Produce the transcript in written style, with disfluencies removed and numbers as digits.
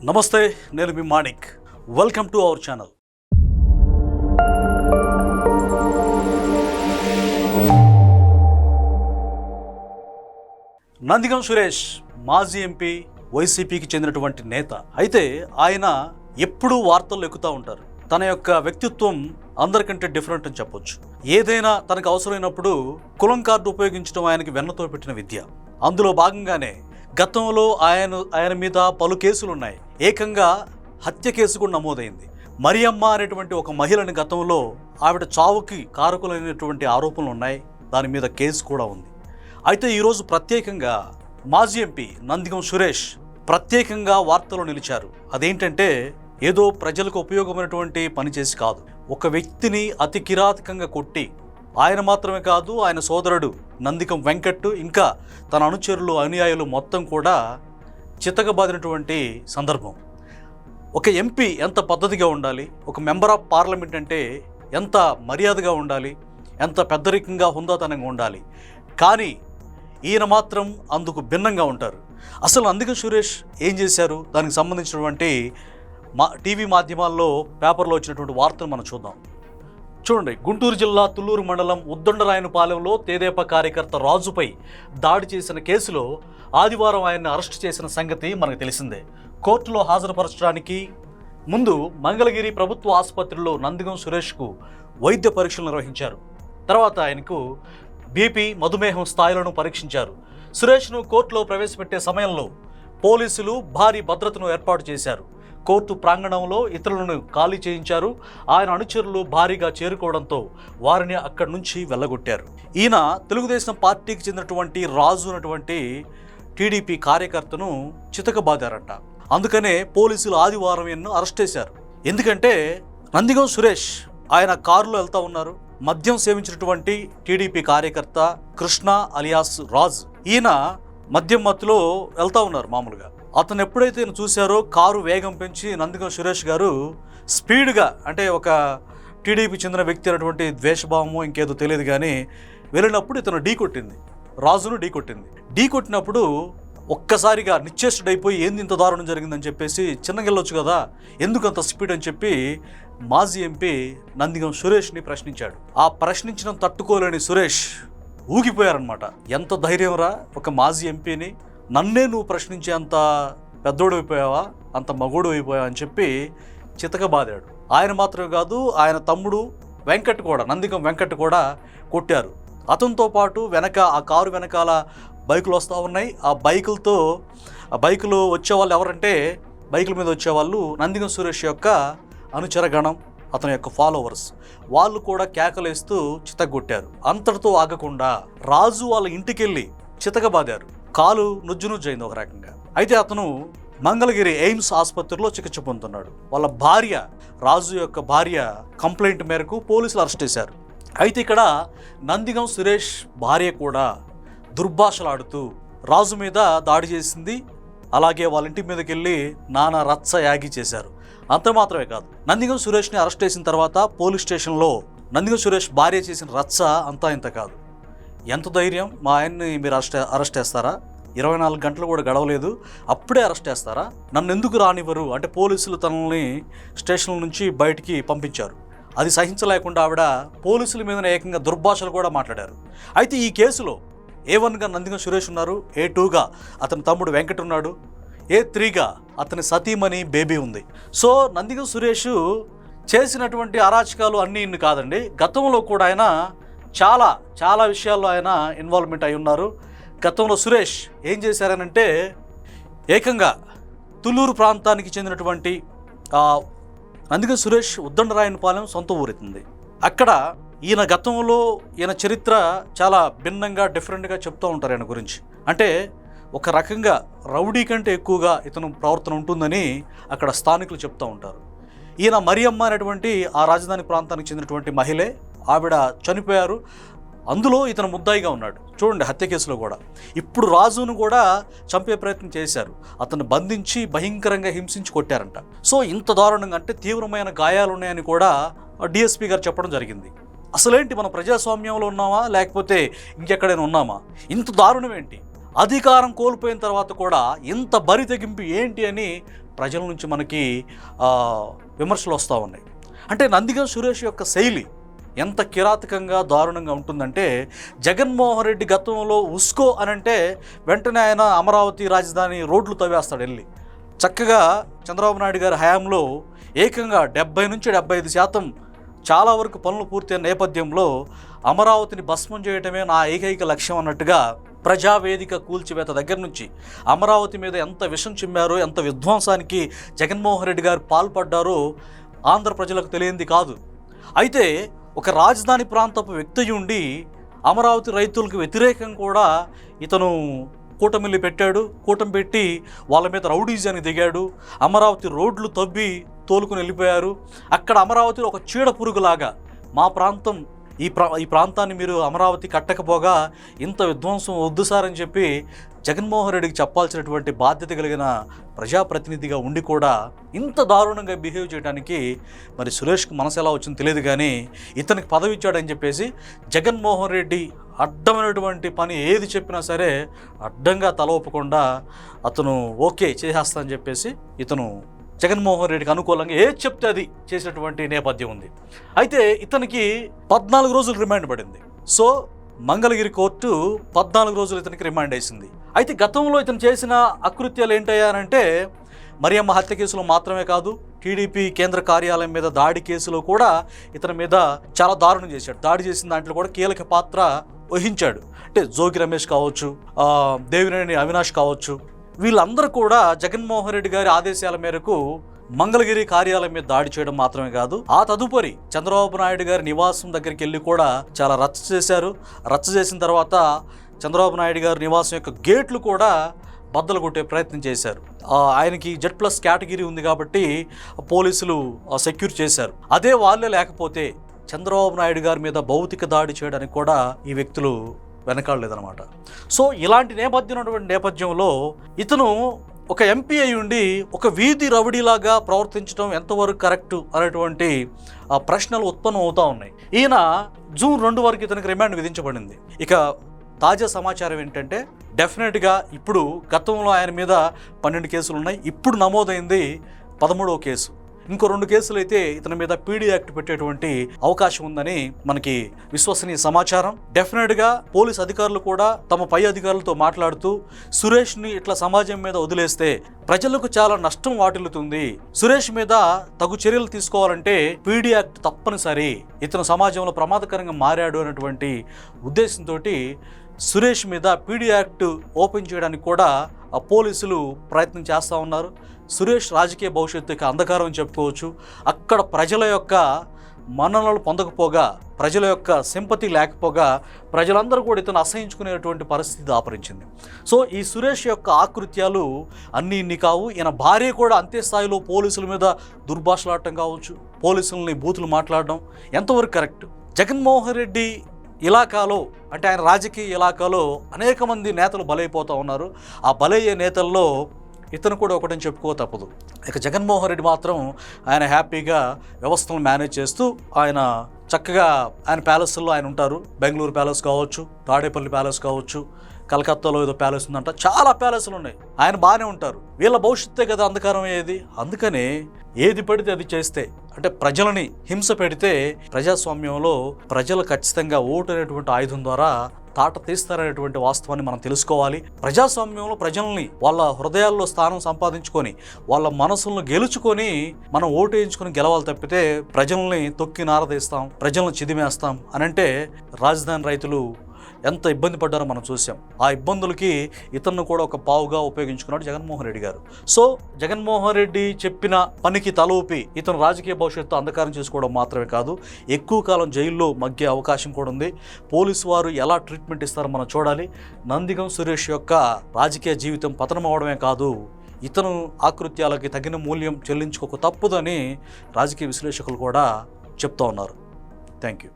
నమస్తే, నేను మీ Manik. Welcome to our channel. Nandigam Suresh మాజీ ఎంపీ, వైసీపీకి చెందినటువంటి నేత. అయితే ఆయన ఎప్పుడూ వార్తల్లో ఎక్కుతూ ఉంటారు. తన యొక్క వ్యక్తిత్వం అందరికంటే డిఫరెంట్ అని చెప్పొచ్చు. ఏదైనా తనకు అవసరమైనప్పుడు కులం కార్డు ఉపయోగించడం ఆయనకి వెన్నతో పెట్టిన విద్య. అందులో భాగంగానే గతంలో ఆయన మీద పలు కేసులు ఉన్నాయి. ఏకంగా హత్య కేసు కూడా నమోదైంది. మరియమ్మ అనేటువంటి ఒక మహిళని గతంలో ఆవిడ చావుకి కారకులైనటువంటి ఆరోపణలు ఉన్నాయి. దాని మీద కేసు కూడా ఉంది. అయితే ఈరోజు ప్రత్యేకంగా మాజీ ఎంపీ నందిగం సురేష్ ప్రత్యేకంగా వార్తలో నిలిచారు. అదేంటంటే ఏదో ప్రజలకు ఉపయోగమైనటువంటి పని చేసి కాదు, ఒక వ్యక్తిని అతి కిరాతకంగా కొట్టి, ఆయన మాత్రమే కాదు ఆయన సోదరుడు నందిగం వెంకట్ ఇంకా తన అనుచరులు అనుయాయులు మొత్తం కూడా చితకబాదినటువంటి సందర్భం. ఒక ఎంపీ ఎంత పద్ధతిగా ఉండాలి, ఒక మెంబర్ ఆఫ్ పార్లమెంట్ అంటే ఎంత మర్యాదగా ఉండాలి, ఎంత పెద్దరికంగా హుందాతనంగా ఉండాలి. కానీ ఈయన మాత్రం అందుకు భిన్నంగా ఉంటారు. అసలు నందిగం సురేష్ ఏం చేశారు, దానికి సంబంధించినటువంటి టీవీ మాధ్యమాల్లో పేపర్లో వచ్చినటువంటి వార్తలు మనం చూద్దాం. చూడండి, గుంటూరు జిల్లా తుళ్లూరు మండలం ఉద్దండరాయనపాలెంలో తెదేపా కార్యకర్త రాజుపై దాడి చేసిన కేసులో ఆదివారం ఆయన్ని అరెస్టు చేసిన సంగతి మనకు తెలిసిందే. కోర్టులో హాజరుపరచడానికి ముందు మంగళగిరి ప్రభుత్వ ఆసుపత్రిలో నందిగం సురేష్కు వైద్య పరీక్షలు నిర్వహించారు. తర్వాత ఆయనకు బీపీ, మధుమేహం స్థాయిలను పరీక్షించారు. సురేష్ను కోర్టులో ప్రవేశపెట్టే సమయంలో పోలీసులు భారీ భద్రతను ఏర్పాటు చేశారు. కోర్టు ప్రాంగణంలో ఇతరులను ఖాళీ చేయించారు. ఆయన అనుచరులు భారీగా చేరుకోవడంతో వారిని అక్కడి నుంచి వెళ్ళగొట్టారు. ఈయన తెలుగుదేశం పార్టీకి చెందినటువంటి రాజు అన్నటువంటి టీడీపీ కార్యకర్తను చితకబాదారంట. అందుకనే పోలీసులు ఆదివారం ఈయన్ను అరెస్ట్ చేశారు. ఎందుకంటే నందిగం సురేష్ ఆయన కారులో వెళ్తూ ఉన్నారు. మద్యం సేవించినటువంటి టీడీపీ కార్యకర్త కృష్ణ అలియాస్ రాజ్, ఈయన మద్యం మత్తులో వెళ్తూ ఉన్నారు. మామూలుగా అతను ఎప్పుడైతే చూశారో కారు వేగం పెంచి నందిగం సురేష్ గారు స్పీడ్గా, అంటే ఒక టీడీపీ చెందిన వ్యక్తి అయినటువంటి ద్వేషభావమో ఇంకేదో తెలియదు కానీ వెళ్ళినప్పుడు ఇతను రాజును ఢీకొట్టినప్పుడు ఒక్కసారిగా నిశ్చేష్టుడైపోయి ఏంది ఇంత దారుణం జరిగిందని చెప్పేసి చిన్నగిల్లొచ్చు కదా, ఎందుకు అంత స్పీడ్ అని చెప్పి మాజీ ఎంపీ నందిగం సురేష్ని ప్రశ్నించాడు. ఆ ప్రశ్నించడం తట్టుకోలేని సురేష్ ఊగిపోయారనమాట. ఎంత ధైర్యం రా, ఒక మాజీ ఎంపీని నన్నే నువ్వు ప్రశ్నించే అంత పెద్దోడు అయిపోయావా, అంత మగోడు అయిపోయావా అని చెప్పి చితకబాదాడు. ఆయన మాత్రమే కాదు, ఆయన తమ్ముడు వెంకట్ కూడా, నందిగం వెంకట్ కూడా కొట్టారు. అతనితో పాటు ఆ కారు వెనకాల బైకులు వస్తూ ఉన్నాయి. ఆ బైకులు వచ్చేవాళ్ళు ఎవరంటే, బైకుల మీద వచ్చేవాళ్ళు నందిగం సురేష్ యొక్క అనుచరగణం, అతని యొక్క ఫాలోవర్స్. వాళ్ళు కూడా కేకలేస్తూ చితగొట్టారు. అంతటితో ఆగకుండా రాజు వాళ్ళ ఇంటికెళ్ళి చితకబాదారు. కాలు నుజ్జునుజ్జైంది ఒక రకంగా. అయితే అతను మంగళగిరి ఎయిమ్స్ ఆసుపత్రిలో చికిత్స పొందుతున్నాడు. వాళ్ళ భార్య, రాజు యొక్క భార్య కంప్లైంట్ మేరకు పోలీసులు అరెస్ట్ చేశారు. అయితే ఇక్కడ నందిగం సురేష్ భార్య కూడా దుర్భాషలాడుతూ రాజు మీద దాడి చేసింది. అలాగే వాళ్ళ ఇంటి మీదకి వెళ్ళి నానా రచ్చ యాగి చేశారు. అంత మాత్రమే కాదు, నందిగం సురేష్ని అరెస్ట్ చేసిన తర్వాత పోలీస్ స్టేషన్లో నందిగం సురేష్ భార్య చేసిన రచ్చ అంతా ఇంత కాదు. ఎంత ధైర్యం, మా ఆయన్ని మీరు అరెస్ట్ చేస్తారా, 24 గంటలు కూడా గడవలేదు అప్పుడే అరెస్ట్ చేస్తారా, నన్ను ఎందుకు రానివ్వరు అంటే పోలీసులు తనని స్టేషన్ నుంచి బయటికి పంపించారు. అది సహించలేకుండా ఆవిడ పోలీసుల మీద ఏకంగా దుర్భాషలు కూడా మాట్లాడారు. అయితే ఈ కేసులో A1గా నందిగం సురేష్ ఉన్నారు, A2గా అతని తమ్ముడు వెంకట్ ఉన్నాడు, A3గా అతని సతీమణి బేబీ ఉంది. సో నందిగం సురేష్ చేసినటువంటి అరాచకాలు అన్నీ ఇన్ని కాదండి. గతంలో కూడా ఆయన చాలా విషయాల్లో ఆయన ఇన్వాల్వ్మెంట్ అయి ఉన్నారు. గతంలో సురేష్ ఏం చేశారనంటే, ఏకంగా తుళ్లూరు ప్రాంతానికి చెందినటువంటి నందిగం సురేష్ ఉద్దండరాయనపాలెం సొంత ఊరెత్తుంది. అక్కడ ఈయన గతంలో ఈయన చరిత్ర చాలా భిన్నంగా డిఫరెంట్గా చెప్తూ ఉంటారు ఆయన గురించి. అంటే ఒక రకంగా రౌడీ కంటే ఎక్కువగా ఇతను ప్రవర్తన ఉంటుందని అక్కడ స్థానికులు చెప్తూ ఉంటారు. ఈయన మరియమ్మ అనేటువంటి ఆ రాజధాని ప్రాంతానికి చెందినటువంటి మహిళే, ఆవిడ చనిపోయారు. అందులో ఇతను ముద్దాయిగా ఉన్నాడు. చూడండి, హత్య కేసులో కూడా. ఇప్పుడు రాజును కూడా చంపే ప్రయత్నం చేశారు. అతను బంధించి భయంకరంగా హింసించి కొట్టారంట. సో ఇంత దారుణంగా, అంటే తీవ్రమైన గాయాలు ఉన్నాయని కూడా డిఎస్పీ గారు చెప్పడం జరిగింది. అసలేంటి, మన ప్రజాస్వామ్యంలో ఉన్నామా లేకపోతే ఇంకెక్కడైనా ఉన్నామా? ఇంత దారుణం ఏంటి? అధికారం కోల్పోయిన తర్వాత కూడా ఇంత బరి తెగింపు ఏంటి అని ప్రజల నుంచి మనకి విమర్శలు వస్తూ ఉన్నాయి. అంటే నందిగం సురేష్ యొక్క శైలి ఎంత కిరాతకంగా దారుణంగా ఉంటుందంటే, జగన్మోహన్ రెడ్డి గతంలో ఉస్కో అనంటే వెంటనే ఆయన అమరావతి రాజధాని రోడ్లు తవ్వేస్తాడు వెళ్ళి. చక్కగా చంద్రబాబు నాయుడు గారి హయాంలో ఏకంగా 70 నుంచి 75% చాలా వరకు పనులు పూర్తయిన నేపథ్యంలో అమరావతిని భస్మం చేయటమే నా ఏకైక లక్ష్యం అన్నట్టుగా ప్రజావేదిక కూల్చివేత దగ్గర నుంచి అమరావతి మీద ఎంత విషం చిమ్మారో, ఎంత విధ్వంసానికి జగన్మోహన్ రెడ్డి గారు పాల్పడ్డారో ఆంధ్ర ప్రజలకు తెలియంది కాదు. అయితే ఒక రాజధాని ప్రాంతపు వ్యక్తి ఉండి అమరావతి రైతులకు వ్యతిరేకం కూడా ఇతను కూటమిల్లి పెట్టాడు. కూటమి పెట్టి వాళ్ళ మీద రౌడీజానికి దిగాడు. అమరావతి రోడ్లు తవ్వి తోలుకుని వెళ్ళిపోయారు. అక్కడ అమరావతిలో ఒక చీడ పురుగులాగా మా ప్రాంతం ఈ ప్రాంతాన్ని మీరు అమరావతి కట్టకపోగా ఇంత విధ్వంసం వద్దు సార్ అని చెప్పి జగన్మోహన్ రెడ్డికి చెప్పాల్సినటువంటి బాధ్యత కలిగిన ప్రజాప్రతినిధిగా ఉండి కూడా ఇంత దారుణంగా బిహేవ్ చేయడానికి మరి సురేష్కి మనసు ఎలా వచ్చిందో తెలియదు. కానీ ఇతనికి పదవి ఇచ్చాడని చెప్పేసి జగన్మోహన్ రెడ్డి అడ్డమైనటువంటి పని ఏది చెప్పినా సరే అడ్డంగా తల ఒప్పకుండా అతను ఓకే చేసేస్తా అని చెప్పేసి ఇతను జగన్మోహన్ రెడ్డికి అనుకూలంగా ఏది చెప్తే అది చేసినటువంటి నేపథ్యం ఉంది. అయితే ఇతనికి 14 రోజులు రిమాండ్ పడింది. సో మంగళగిరి కోర్టు 14 రోజులు ఇతనికి రిమాండ్ వేసింది. అయితే గతంలో ఇతను చేసిన అకృత్యాలు ఏంటయ్యానంటే, మరియమ్మ హత్య కేసులో మాత్రమే కాదు, టీడీపీ కేంద్ర కార్యాలయం మీద దాడి కేసులో కూడా ఇతని మీద చాలా దారుణం చేశాడు. దాడి చేసిన దాంట్లో కూడా కీలక పాత్ర వహించాడు. అంటే జోగి రమేష్ కావచ్చు, దేవినేని అవినాష్ కావచ్చు, వీళ్ళందరూ కూడా జగన్మోహన్ రెడ్డి గారి ఆదేశాల మేరకు మంగళగిరి కార్యాలయం మీద దాడి చేయడం మాత్రమే కాదు, ఆ తదుపరి చంద్రబాబు నాయుడు గారి నివాసం దగ్గరికి వెళ్ళి కూడా చాలా రచ్చ చేశారు. రచ్చ చేసిన తర్వాత చంద్రబాబు నాయుడు గారి నివాసం యొక్క గేట్లు కూడా బద్దలు కొట్టే ప్రయత్నం చేశారు. ఆయనకి Z+ కేటగిరీ ఉంది కాబట్టి పోలీసులు సెక్యూర్ చేశారు. అదే వాళ్ళే లేకపోతే చంద్రబాబు నాయుడు గారి మీద భౌతిక దాడి చేయడానికి కూడా ఈ వ్యక్తులు వెనకాడలేదన్నమాట. సో ఇలాంటి నేపథ్యంలో ఇతను ఒక ఎంపీ అయి ఉండి ఒక వీధి రౌడీలాగా ప్రవర్తించడం ఎంతవరకు కరెక్టు అనేటువంటి ప్రశ్నలు ఉత్పన్నం అవుతూ ఉన్నాయి. ఈయన జూన్ 2 వరకు ఇతనికి రిమాండ్ విధించబడింది. ఇక తాజా సమాచారం ఏంటంటే, డెఫినెట్గా ఇప్పుడు గతంలో ఆయన మీద 12 కేసులు ఉన్నాయి. ఇప్పుడు నమోదైంది 13వ కేసు. ఇంకో 2 కేసులు అయితే ఇతని మీద పీడీ యాక్ట్ పెట్టేటువంటి అవకాశం ఉందని మనకి విశ్వసనీయ సమాచారం. డెఫినెట్గా పోలీస్ అధికారులు కూడా తమ పై అధికారులతో మాట్లాడుతూ సురేష్ని ఇట్లా సమాజం మీద వదిలేస్తే ప్రజలకు చాలా నష్టం వాటిల్లుతుంది, సురేష్ మీద తగు చర్యలు తీసుకోవాలంటే పీడీ యాక్ట్ తప్పనిసరి, ఇతను సమాజంలో ప్రమాదకరంగా మారాడు అనేటువంటి ఉద్దేశంతో సురేష్ మీద పీడీ యాక్ట్ ఓపెన్ చేయడానికి కూడా పోలీసులు ప్రయత్నం చేస్తూ ఉన్నారు. సురేష్ రాజకీయ భవిష్యత్తుకి అంధకారం అని చెప్పుకోవచ్చు. అక్కడ ప్రజల యొక్క మన్ననలు పొందకపోగా, ప్రజల యొక్క సింపతి లేకపోగా ప్రజలందరూ కూడా ఇతను అసహించుకునేటువంటి పరిస్థితి దాపరించింది. సో ఈ సురేష్ యొక్క ఆకృత్యాలు అన్నీ ఇన్ని కావు. ఈయన భార్య కూడా అంతే స్థాయిలో పోలీసుల మీద దుర్భాషలాడటం కావచ్చు, పోలీసులని బూతులు మాట్లాడడం ఎంతవరకు కరెక్ట్? జగన్మోహన్ రెడ్డి ఇలాకాలో, అంటే ఆయన రాజకీయ ఇలాకాలో అనేక మంది నేతలు బలైపోతూ ఉన్నారు. ఆ బలయ్యే నేతల్లో ఇతను కూడా ఒకటని చెప్పుకో తప్పదు. ఇక జగన్మోహన్ రెడ్డి మాత్రం ఆయన హ్యాపీగా వ్యవస్థలను మేనేజ్ చేస్తూ ఆయన చక్కగా ఆయన ప్యాలెస్లో ఆయన ఉంటారు. బెంగళూరు ప్యాలెస్ కావచ్చు, తాడేపల్లి ప్యాలెస్ కావచ్చు, కలకత్తాలో ఏదో ప్యాలెస్ ఉందంట, చాలా ప్యాలెస్లు ఉన్నాయి. ఆయన బాగానే ఉంటారు. వీళ్ళ భవిష్యత్తే కదా అంధకారం అయ్యేది. అందుకనే ఏది పడితే అది చేస్తే, అంటే ప్రజలని హింస పెడితే ప్రజాస్వామ్యంలో ప్రజలు ఖచ్చితంగా ఓటు అనేటువంటి ఆయుధం ద్వారా తాట తీస్తారనేటువంటి వాస్తవాన్ని మనం తెలుసుకోవాలి. ప్రజాస్వామ్యంలో ప్రజల్ని వాళ్ళ హృదయాల్లో స్థానం సంపాదించుకొని వాళ్ళ మనసులను గెలుచుకొని మనం ఓటు వేయించుకొని గెలవాలి తప్పితే ప్రజల్ని తొక్కి నారదీస్తాం, ప్రజలను చిదిమేస్తాం అనంటే రాజధాని రైతులు ఎంత ఇబ్బంది పడ్డారో మనం చూసాం. ఆ ఇబ్బందులకి ఇతన్ని కూడా ఒక పావుగా ఉపయోగించుకున్నాడు జగన్మోహన్ రెడ్డి గారు. సో జగన్మోహన్ రెడ్డి చెప్పిన పనికి తల ఊపి ఇతను రాజకీయ భవిష్యత్తు అంధకారం చేసుకోవడం మాత్రమే కాదు, ఎక్కువ కాలం జైల్లో మగ్గే అవకాశం కూడా ఉంది. పోలీసు వారు ఎలా ట్రీట్మెంట్ ఇస్తారో మనం చూడాలి. నందిగం సురేష్ యొక్క రాజకీయ జీవితం పతనం అవడమే కాదు, ఇతను ఆకృత్యాలకి తగిన మూల్యం చెల్లించుకోక తప్పదని రాజకీయ విశ్లేషకులు కూడా చెప్తా ఉన్నారు. Thank you.